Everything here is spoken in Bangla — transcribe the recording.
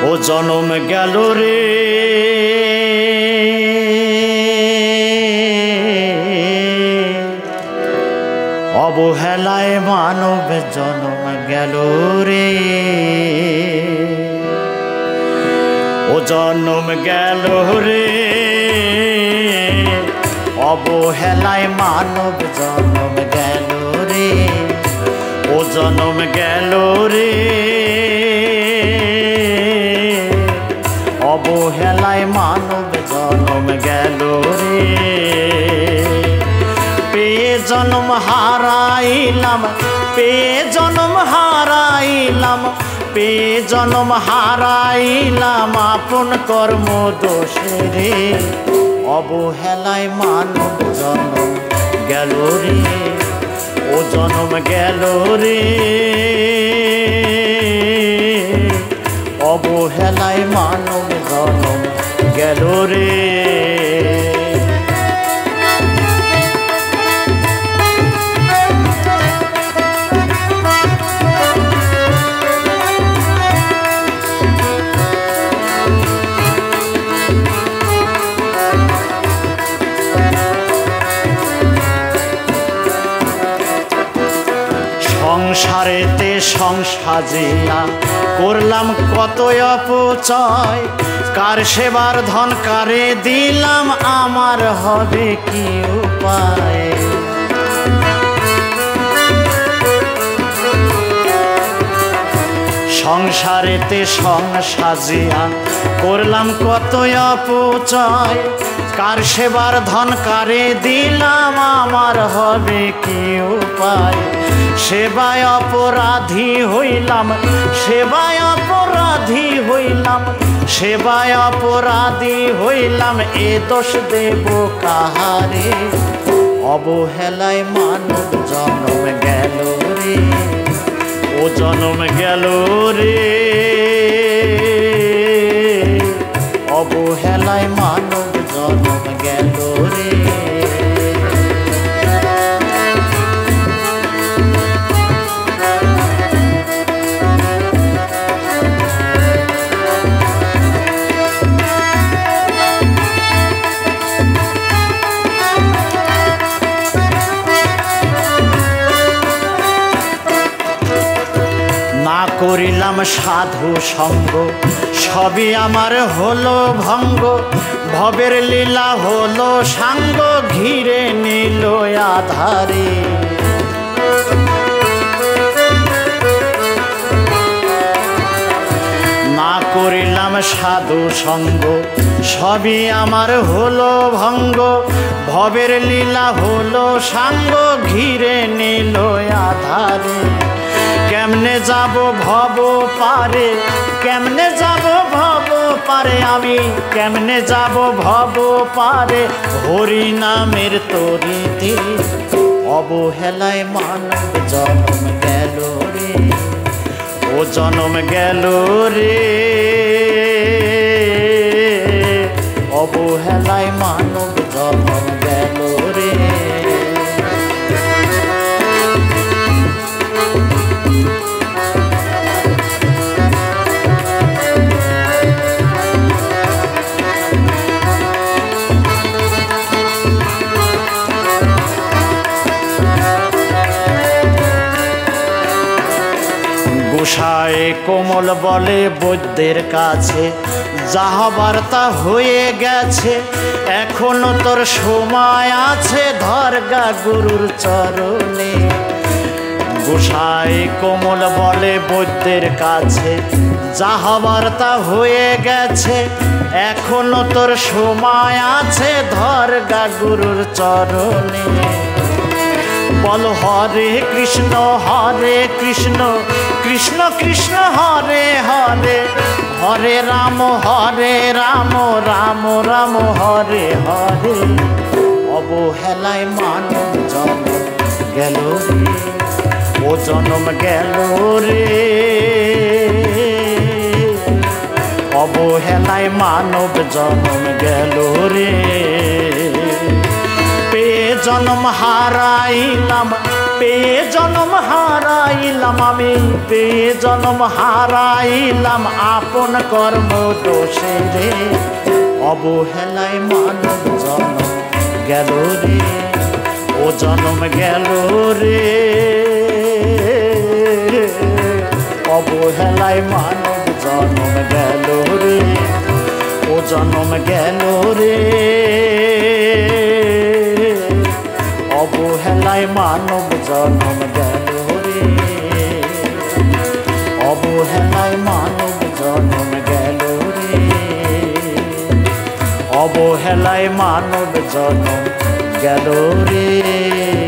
ও জনম গেল রে অবহেলায় মানব জনম গেল রে ও জনম গেল রে অবহেলায় মানব জনম গেল রে ও জনম গেল রে অবহেলায় মানব জনম গেল রে পেয়ে জনম হারাইলাম পেয়ে জনম হারাইলাম পেয়ে জনম হারাইলাম আপন কর্ম দোষে রে অবহেলায় মানব জনম গেল রে ও জনম গেল রে অবহেলায় মানব জনম গেল রে সংসারেতে সংসাজিয়া করলাম কত অপচয় কার সেবার ধন কারে দিলাম আমার হবে কি উপায় সংসারেতে সংসাজিয়া করলাম কত অপচয় কার সেবার ধন কারে দিলাম আমার হবে কি উপায় সেবায় অপরাধী হইলাম সেবায় অপরাধী হইলাম সেবায় অপরাধী হইলাম এ দোষ দেব কাহারে অবহেলায় মানব জনম গেল রে ও জনম গেল রে অবহেলায় মানব জনম গেল রে না করিলাম সাধু সঙ্গ সবই আমার হলো ভঙ্গ ভবের লীলা হলো সাঙ্গ ঘিরে নিল আধারে না করিলাম সাধু সঙ্গ সবই আমার হলো ভঙ্গ ভবের লীলা হলো সাঙ্গ ঘিরে নিল আধারে কেমনে যাব ভব পারে কেমনে যাব ভব পারে আমি কেমনে যাব ভব পারে হরি নামের তরিতে অবহেলায় মানব জনম গেল রে ও জনম গেল রে অবহেলায় মানব জনম গেল রে গোসাই কোমল বলে বৈদ্যের কাছে যাহা বার্তা হয়ে গেছে এখনো তোর সময় আছে ধরগা গুরুর চরণে গোসাই কোমল বলে বৈদ্যের কাছে যাহা বার্তা হয়ে গেছে এখনো তোর সময় আছে ধরগা গুরুর চরণে বল হরে কৃষ্ণ কৃষ্ণ কৃষ্ণ হরে হরে হরে রাম রাম রাম হরে হরে অবহেলায় মানব জনম গেল রে ও জনম গেল রে অবহেলায় মানব জনম গেল রে পেয়ে জনম হারাইলাম পেয়ে জনম হারাইলাম আমি, পেয়ে জনম হারাইলাম আপন কর্ম দোষে রে। অবহেলায় মানব জনম গেল রে, ও জনম গেল রে। অবহেলায় মানব জনম গেল রে, ও জনম গেল রে। অবহেলায় মানব জনম গেল রে, অবহেলায় মানব জনম গেল রে। অবহেলায় মানব জনম গেল রে।